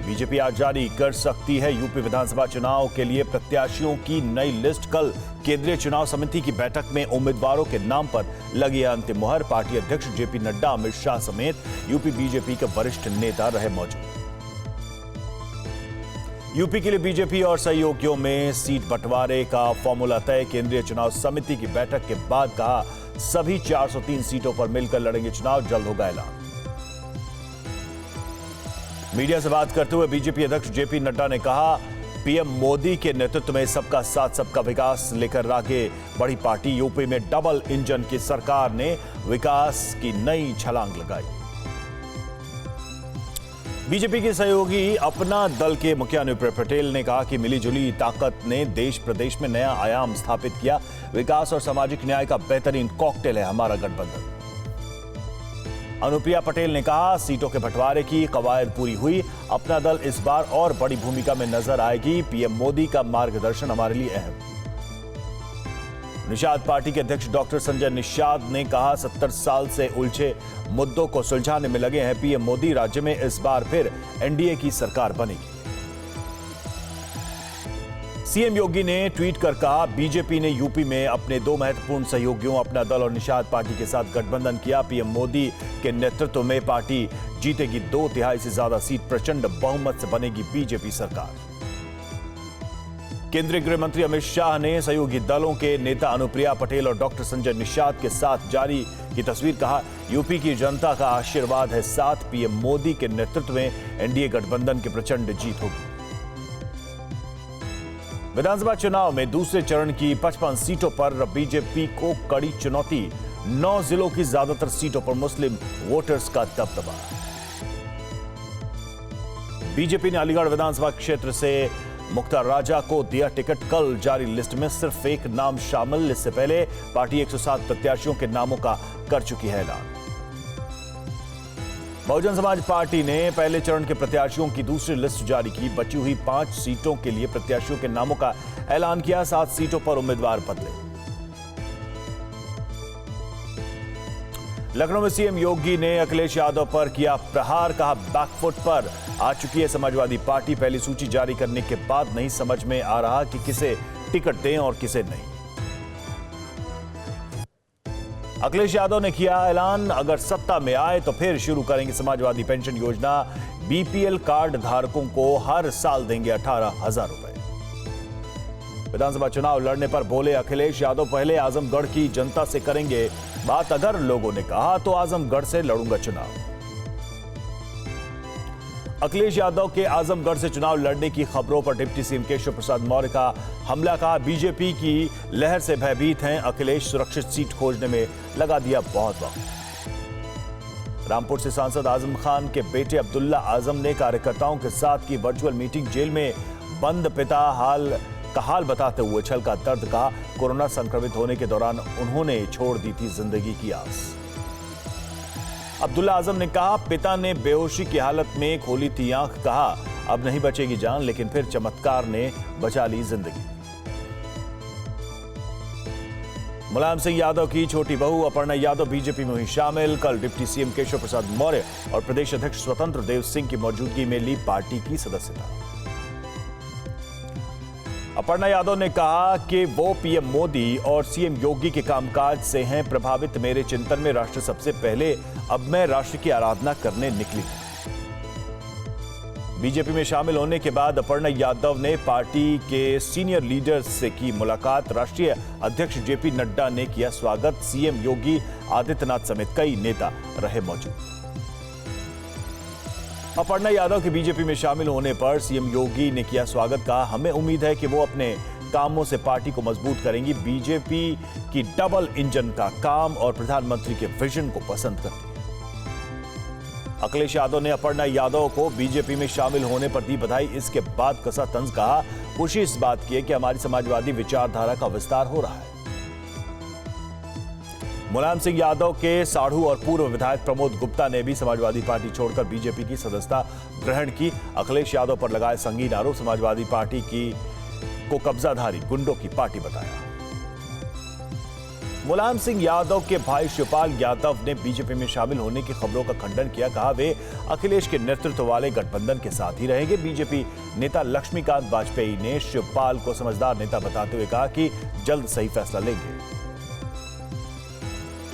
BJP आज जारी कर सकती है यूपी विधानसभा चुनाव के लिए प्रत्याशियों की नई लिस्ट। कल केंद्रीय चुनाव समिति की बैठक में उम्मीदवारों के नाम पर लगी अंतिम मुहर। पार्टी अध्यक्ष जेपी नड्डा, अमित शाह समेत यूपी बीजेपी के वरिष्ठ नेता रहे मौजूद। यूपी के लिए बीजेपी और सहयोगियों में सीट बंटवारे का फॉर्मूला तय। केंद्रीय चुनाव समिति की बैठक के बाद कहा, सभी 403 सीटों पर मिलकर लड़ेंगे चुनाव, जल्द होगा ऐलान। मीडिया से बात करते हुए बीजेपी अध्यक्ष जेपी नड्डा ने कहा, पीएम मोदी के नेतृत्व में सबका साथ सबका विकास लेकर आगे बढ़ी पार्टी। यूपी में डबल इंजन की सरकार ने विकास की नई छलांग लगाई। बीजेपी के सहयोगी अपना दल के मुखिया अनुप्रिया पटेल ने कहा कि मिलीजुली ताकत ने देश प्रदेश में नया आयाम स्थापित किया। विकास और सामाजिक न्याय का बेहतरीन कॉकटेल है हमारा गठबंधन। अनुप्रिया पटेल ने कहा, सीटों के बंटवारे की कवायद पूरी हुई। अपना दल इस बार और बड़ी भूमिका में नजर आएगी। पीएम मोदी का मार्गदर्शन हमारे लिए अहम। निषाद पार्टी के अध्यक्ष डॉक्टर संजय निषाद ने कहा, 70 साल से उलझे मुद्दों को सुलझाने में लगे हैं पीएम मोदी। राज्य में इस बार फिर एनडीए की सरकार बनेगी। सीएम योगी ने ट्वीट कर कहा, बीजेपी ने यूपी में अपने दो महत्वपूर्ण सहयोगियों अपना दल और निषाद पार्टी के साथ गठबंधन किया। पीएम मोदी के नेतृत्व में पार्टी जीतेगी 2/3 से ज्यादा सीट। प्रचंड बहुमत से बनेगी बीजेपी सरकार। केंद्रीय गृह मंत्री अमित शाह ने सहयोगी दलों के नेता अनुप्रिया पटेल और डॉक्टर संजय निषाद के साथ जारी की तस्वीर। कहा, यूपी की जनता का आशीर्वाद है साथ। पीएम मोदी के नेतृत्व में एनडीए गठबंधन की प्रचंड जीत होगी। विधानसभा चुनाव में दूसरे चरण की 55 सीटों पर बीजेपी को कड़ी चुनौती। 9 जिलों की ज्यादातर सीटों पर मुस्लिम वोटर्स का दबदबा। बीजेपी ने अलीगढ़ विधानसभा क्षेत्र से मुख्तार राजा को दिया टिकट। कल जारी लिस्ट में सिर्फ एक नाम शामिल। इससे पहले पार्टी 107 प्रत्याशियों के नामों का कर चुकी है ऐलान। बहुजन समाज पार्टी ने पहले चरण के प्रत्याशियों की दूसरी लिस्ट जारी की। बची हुई 5 सीटों के लिए प्रत्याशियों के नामों का ऐलान किया। 7 सीटों पर उम्मीदवार बदले। लखनऊ में सीएम योगी ने अखिलेश यादव पर किया प्रहार। कहा, बैकफुट पर आ चुकी है समाजवादी पार्टी। पहली सूची जारी करने के बाद नहीं समझ में आ रहा कि किसे टिकट दें और किसे नहीं। अखिलेश यादव ने किया ऐलान, अगर सत्ता में आए तो फिर शुरू करेंगे समाजवादी पेंशन योजना। बीपीएल कार्ड धारकों को हर साल देंगे 18,000 रुपए। विधानसभा चुनाव लड़ने पर बोले अखिलेश यादव, पहले आजमगढ़ की जनता से करेंगे बात। अगर लोगों ने कहा तो आजमगढ़ से लड़ूंगा चुनाव। अखिलेश यादव के आजमगढ़ से चुनाव लड़ने की खबरों पर डिप्टी सीएम केशव प्रसाद मौर्य का हमला। कहा, बीजेपी की लहर से भयभीत हैं अखिलेश। सुरक्षित सीट खोजने में लगा दिया बहुत वक्त। रामपुर से सांसद आजम खान के बेटे अब्दुल्ला आजम ने कार्यकर्ताओं के साथ की वर्चुअल मीटिंग। जेल में बंद पिता का हाल बताते हुए छलका दर्द। कहा, कोरोना संक्रमित होने के दौरान उन्होंने छोड़ दी थी जिंदगी की आस। अब्दुल्ला आजम ने कहा, पिता ने बेहोशी की हालत में खोली थी आंख। कहा, अब नहीं बचेगी जान, लेकिन फिर चमत्कार ने बचा ली जिंदगी। मुलायम सिंह यादव की छोटी बहू अपर्णा यादव बीजेपी में हुई शामिल। कल डिप्टी सीएम केशव प्रसाद मौर्य और प्रदेश अध्यक्ष स्वतंत्र देव सिंह की मौजूदगी में ली पार्टी की सदस्यता। अपर्णा यादव ने कहा कि वो पीएम मोदी और सीएम योगी के कामकाज से हैं प्रभावित। मेरे चिंतन में राष्ट्र सबसे पहले, अब मैं राष्ट्र की आराधना करने निकली। बीजेपी में शामिल होने के बाद अपर्णा यादव ने पार्टी के सीनियर लीडर्स से की मुलाकात। राष्ट्रीय अध्यक्ष जेपी नड्डा ने किया स्वागत। सीएम योगी आदित्यनाथ समेत कई नेता रहे मौजूद। अपर्णा यादव के बीजेपी में शामिल होने पर सीएम योगी ने किया स्वागत। कहा, हमें उम्मीद है कि वो अपने कामों से पार्टी को मजबूत करेंगी। बीजेपी की डबल इंजन का काम और प्रधानमंत्री के विजन को पसंद करती है। अखिलेश यादव ने अपर्णा यादव को बीजेपी में शामिल होने पर दी बधाई। इसके बाद कसा तंज। कहा, खुशी इस बात की है कि हमारी समाजवादी विचारधारा का विस्तार हो रहा है। मुलायम सिंह यादव के साढ़ू और पूर्व विधायक प्रमोद गुप्ता ने भी समाजवादी पार्टी छोड़कर बीजेपी की सदस्यता ग्रहण की। अखिलेश यादव पर लगाए संगीन आरोप। समाजवादी पार्टी को कब्जाधारी गुंडों की पार्टी बताया। मुलायम सिंह यादव के भाई शिवपाल यादव ने बीजेपी में शामिल होने की खबरों का खंडन किया। कहा वे अखिलेश के नेतृत्व वाले गठबंधन के साथ ही रहेंगे। बीजेपी नेता लक्ष्मीकांत वाजपेयी ने शिवपाल को समझदार नेता बताते हुए कहा कि जल्द सही फैसला लेंगे।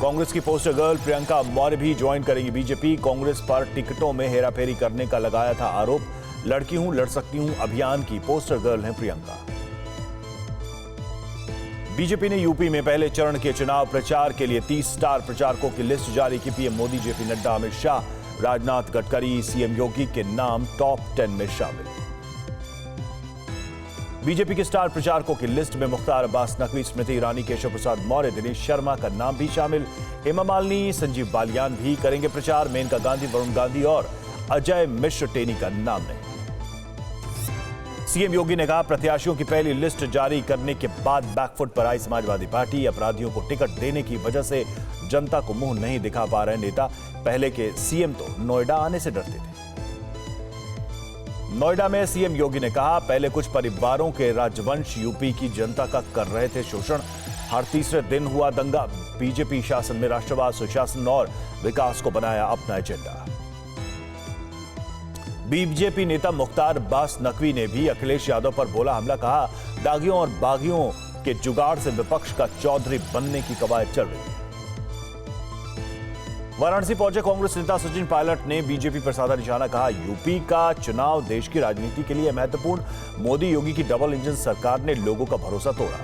कांग्रेस की पोस्टर गर्ल प्रियंका मौर्य भी ज्वाइन करेंगी बीजेपी। कांग्रेस पर टिकटों में हेराफेरी करने का लगाया था आरोप। लड़की हूं लड़ सकती हूं अभियान की पोस्टर गर्ल हैं प्रियंका। बीजेपी ने यूपी में पहले चरण के चुनाव प्रचार के लिए 30 स्टार प्रचारकों की लिस्ट जारी की। PM Modi, JP Nadda, Amit Shah, Rajnath, Gadkari, CM Yogi के नाम टॉप 10 में शामिल। बीजेपी के स्टार प्रचारकों की लिस्ट में मुख्तार अब्बास नकवी, स्मृति ईरानी, केशव प्रसाद मौर्य, दिनेश शर्मा का नाम भी शामिल। हेमा मालिनी, संजीव बालियान भी करेंगे प्रचार। मेनका गांधी, वरुण गांधी और अजय मिश्र टेनी का नाम नहीं। सीएम योगी ने कहा प्रत्याशियों की पहली लिस्ट जारी करने के बाद बैकफुट पर आई समाजवादी पार्टी। अपराधियों को टिकट देने की वजह से जनता को मुंह नहीं दिखा पा रहे नेता। पहले के सीएम तो नोएडा आने से डरते थे। नोएडा में सीएम योगी ने कहा पहले कुछ परिवारों के राजवंश यूपी की जनता का कर रहे थे शोषण। हर तीसरे दिन हुआ दंगा। बीजेपी शासन में राष्ट्रवाद, सुशासन और विकास को बनाया अपना एजेंडा। बीजेपी नेता मुख्तार अब्बास नकवी ने भी अखिलेश यादव पर बोला हमला। कहा दागियों और बागियों के जुगाड़ से विपक्ष का चौधरी बनने की कवायद चल रही है। वाराणसी पहुंचे कांग्रेस नेता सचिन पायलट ने बीजेपी पर साधा निशाना। कहा यूपी का चुनाव देश की राजनीति के लिए महत्वपूर्ण। मोदी योगी की डबल इंजन सरकार ने लोगों का भरोसा तोड़ा।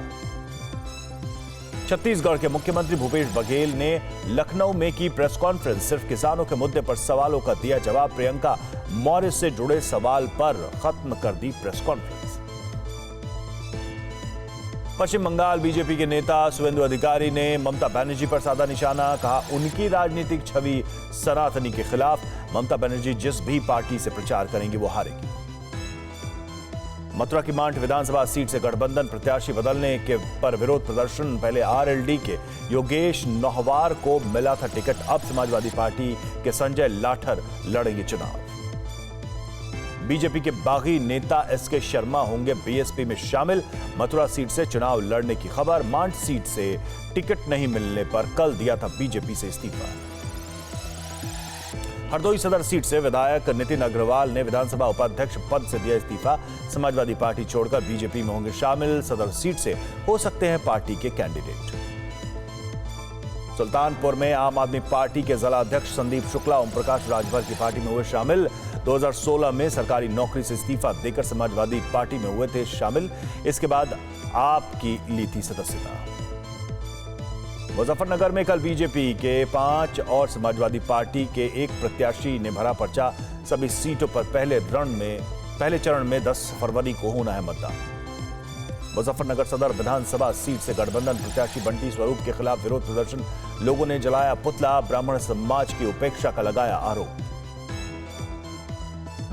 छत्तीसगढ़ के मुख्यमंत्री भूपेश बघेल ने लखनऊ में की प्रेस कॉन्फ्रेंस। सिर्फ किसानों के मुद्दे पर सवालों का दिया जवाब। प्रियंका मौर्य से जुड़े सवाल पर खत्म कर दी प्रेस कॉन्फ्रेंस। पश्चिम बंगाल बीजेपी के नेता शुवेंदु अधिकारी ने ममता बनर्जी पर साधा निशाना। कहा उनकी राजनीतिक छवि सनातनी के खिलाफ। ममता बनर्जी जिस भी पार्टी से प्रचार करेंगी वो हारेगी। मथुरा की मांठ विधानसभा सीट से गठबंधन प्रत्याशी बदलने के पर विरोध प्रदर्शन। पहले आरएलडी के योगेश नौहवार को मिला था टिकट। अब समाजवादी पार्टी के संजय लाठर लड़ेंगे चुनाव। बीजेपी के बागी नेता एसके शर्मा होंगे बीएसपी में शामिल। मथुरा सीट से चुनाव लड़ने की खबर। मांठ सीट से टिकट नहीं मिलने पर कल दिया था बीजेपी से इस्तीफा। हरदोई सदर सीट से विधायक नितिन अग्रवाल ने विधानसभा उपाध्यक्ष पद से दिया इस्तीफा। समाजवादी पार्टी छोड़कर बीजेपी में होंगे शामिल। सदर सीट से हो सकते हैं पार्टी के कैंडिडेट। सुल्तानपुर में आम आदमी पार्टी के जिला अध्यक्ष संदीप शुक्ला ओम प्रकाश राजभर की पार्टी में हुए शामिल। 2016 में सरकारी नौकरी से इस्तीफा देकर समाजवादी पार्टी में हुए थे शामिल। इसके बाद आप की ली थी सदस्यता। मुजफ्फरनगर में कल बीजेपी के 5 और समाजवादी पार्टी के 1 प्रत्याशी ने भरा पर्चा। सभी सीटों पर पहले चरण में 10 फरवरी को होना है मतदान। मुजफ्फरनगर सदर विधानसभा सीट से गठबंधन प्रत्याशी बंटी स्वरूप के खिलाफ विरोध प्रदर्शन। लोगों ने जलाया पुतला। ब्राह्मण समाज की उपेक्षा का लगाया आरोप।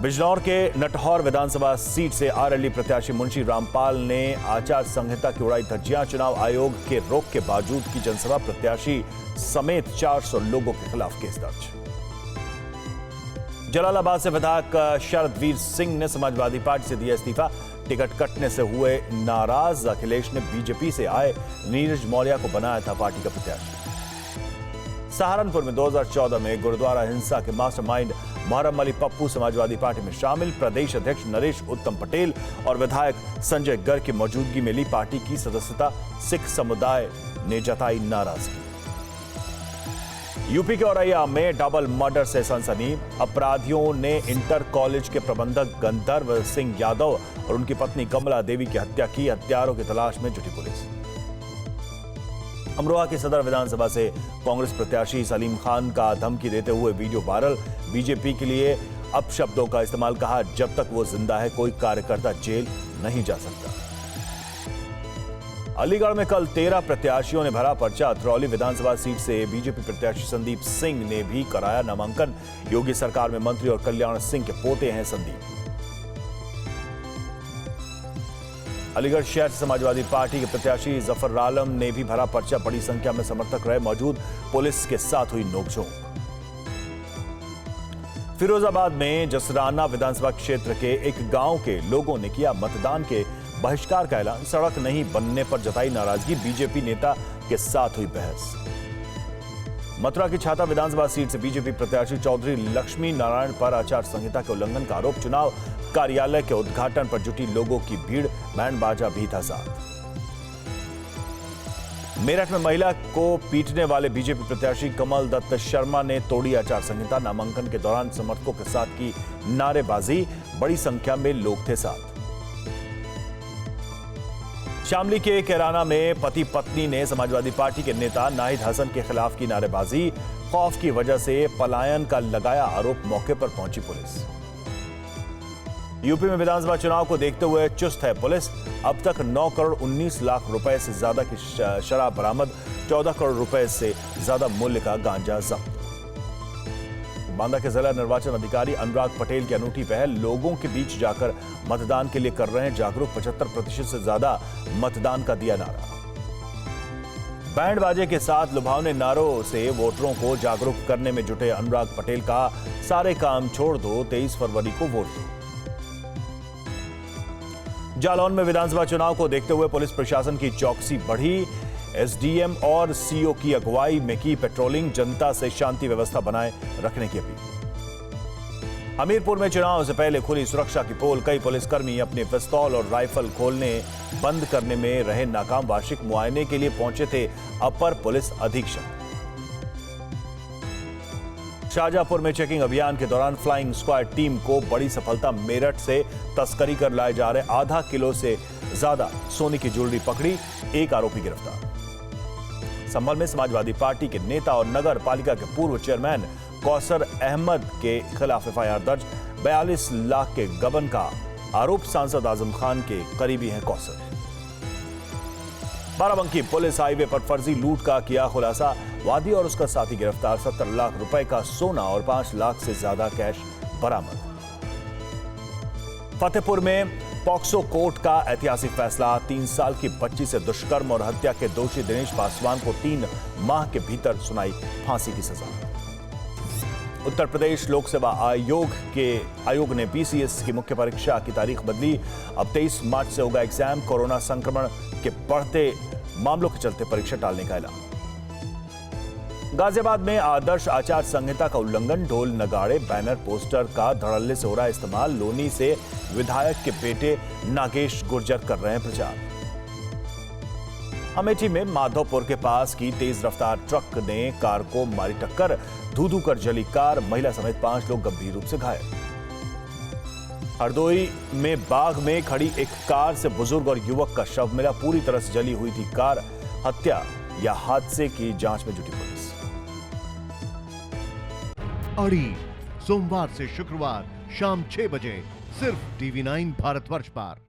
बिजनौर के नटहौर विधानसभा सीट से आरएलडी प्रत्याशी मुंशी रामपाल ने आचार संहिता की उड़ाई धज्जियां। चुनाव आयोग के रोक के बावजूद की जनसभा। प्रत्याशी समेत 400 लोगों के खिलाफ केस दर्ज। जलालाबाद से विधायक शरदवीर सिंह ने समाजवादी पार्टी से दिया इस्तीफा। टिकट कटने से हुए नाराज अखिलेश ने बीजेपी से आए नीरज मौर्य को बनाया था पार्टी का प्रत्याशी। सहारनपुर में 2014 में गुरुद्वारा हिंसा के मास्टरमाइंड मुहर्रम अली पप्पू समाजवादी पार्टी में शामिल। प्रदेश अध्यक्ष नरेश उत्तम पटेल और विधायक संजय गर्ग की मौजूदगी में ली पार्टी की सदस्यता। सिख समुदाय ने जताई नाराजगी। यूपी के औरैया में डबल मर्डर से सनसनी। अपराधियों ने इंटर कॉलेज के प्रबंधक गंधर्व सिंह यादव और उनकी पत्नी कमला देवी की हत्या की। हत्यारों की तलाश में जुटी पुलिस। अमरोहा की सदर विधानसभा से कांग्रेस प्रत्याशी सलीम खान का धमकी देते हुए वीडियो वायरल। बीजेपी के लिए अपशब्दों का इस्तेमाल। कहा जब तक वो जिंदा है कोई कार्यकर्ता जेल नहीं जा सकता। अलीगढ़ में कल 13 प्रत्याशियों ने भरा पर्चा। अतरौली विधानसभा सीट से बीजेपी प्रत्याशी संदीप सिंह ने भी कराया नामांकन। योगी सरकार में मंत्री और कल्याण सिंह के पोते हैं संदीप। अलीगढ़ शहर समाजवादी पार्टी के प्रत्याशी जफर आलम ने भी भरा पर्चा। बड़ी संख्या में समर्थक रहे मौजूद। पुलिस के साथ हुई नोकझोंक। फिरोजाबाद में जसराना विधानसभा क्षेत्र के एक गांव के लोगों ने किया मतदान के बहिष्कार का ऐलान। सड़क नहीं बनने पर जताई नाराजगी। बीजेपी नेता के साथ हुई बहस। मथुरा की छाता विधानसभा सीट से बीजेपी प्रत्याशी चौधरी लक्ष्मी नारायण पर आचार संहिता के उल्लंघन का आरोप। चुनाव कार्यालय के उद्घाटन पर जुटी लोगों की भीड़, बैंड बाजा भी था साथ। मेरठ में महिला को पीटने वाले बीजेपी प्रत्याशी कमल दत्त शर्मा ने तोड़ी आचार संहिता। नामांकन के दौरान समर्थकों के साथ की नारेबाजी, बड़ी संख्या में लोग थे साथ। शामली के कैराना में पति पत्नी ने समाजवादी पार्टी के नेता नाहिद हसन के खिलाफ की नारेबाजी। खौफ की वजह से पलायन का लगाया आरोप। मौके पर पहुंची पुलिस। यूपी में विधानसभा चुनाव को देखते हुए चुस्त है पुलिस। अब तक 9 करोड़ 19 लाख रुपए से ज्यादा की शराब बरामद। 14 करोड़ रुपए से ज्यादा मूल्य का गांजा जब्त। बांदा के जिला निर्वाचन अधिकारी अनुराग पटेल की अनूठी पहल। लोगों के बीच जाकर मतदान के लिए कर रहे हैं जागरूक। 75% से ज्यादा मतदान का दिया नारा। बैंड बाजे के साथ लुभावने नारों से वोटरों को जागरूक करने में जुटे अनुराग पटेल का सारे काम छोड़ दो, 23 फरवरी को वोट दो। जालौन में विधानसभा चुनाव को देखते हुए पुलिस प्रशासन की चौकसी बढ़ी। एसडीएम और सीओ की अगुवाई में की पेट्रोलिंग। जनता से शांति व्यवस्था बनाए रखने की अपील। हमीरपुर में चुनाव से पहले खुली सुरक्षा की पोल। कई पुलिसकर्मी अपने पिस्तौल और राइफल खोलने बंद करने में रहे नाकाम। वार्षिक मुआयने के लिए पहुंचे थे अपर पुलिस अधीक्षक। शाहजहांपुर में चेकिंग अभियान के दौरान फ्लाइंग स्क्वाड टीम को बड़ी सफलता। मेरठ से तस्करी कर लाए जा रहे आधा किलो से ज्यादा सोने की ज्वेलरी पकड़ी। एक आरोपी गिरफ्तार। संभल में समाजवादी पार्टी के नेता और नगर पालिका के पूर्व चेयरमैन कौसर अहमद के खिलाफ एफआईआर दर्ज। 42 लाख के गबन का आरोप। सांसद आजम खान के करीबी हैं कौसर। बाराबंकी पुलिस हाईवे पर फर्जी लूट का किया खुलासा। वादी और उसका साथी गिरफ्तार। 70 लाख रुपए का सोना और 5 लाख से ज्यादा कैश बरामद। फतेहपुर में पॉक्सो कोर्ट का ऐतिहासिक फैसला। 3 साल की बच्ची से दुष्कर्म और हत्या के दोषी दिनेश पासवान को 3 माह के भीतर सुनाई फांसी की सजा। उत्तर प्रदेश लोक सेवा आयोग ने पीसीएस की मुख्य परीक्षा की तारीख बदली। अब 23 मार्च से होगा एग्जाम। कोरोना संक्रमण के बढ़ते मामलों के चलते परीक्षा टालने का ऐलान। गाजियाबाद में आदर्श आचार संहिता का उल्लंघन। ढोल नगाड़े बैनर पोस्टर का धड़ल्ले से हो रहा है इस्तेमाल। लोनी से विधायक के बेटे नागेश गुर्जर कर रहे हैं प्रचार। अमेठी में माधोपुर के पास की तेज रफ्तार ट्रक ने कार को मारी टक्कर। धू-धू कर जली कार। महिला समेत 5 लोग गंभीर रूप से घायल। हरदोई में बाग में खड़ी एक कार से बुजुर्ग और युवक का शव मिला। पूरी तरह से जली हुई थी कार। हत्या या हादसे की जांच में जुटी पुलिस। अड़ी सोमवार से शुक्रवार शाम 6 बजे सिर्फ TV9 भारतवर्ष पर।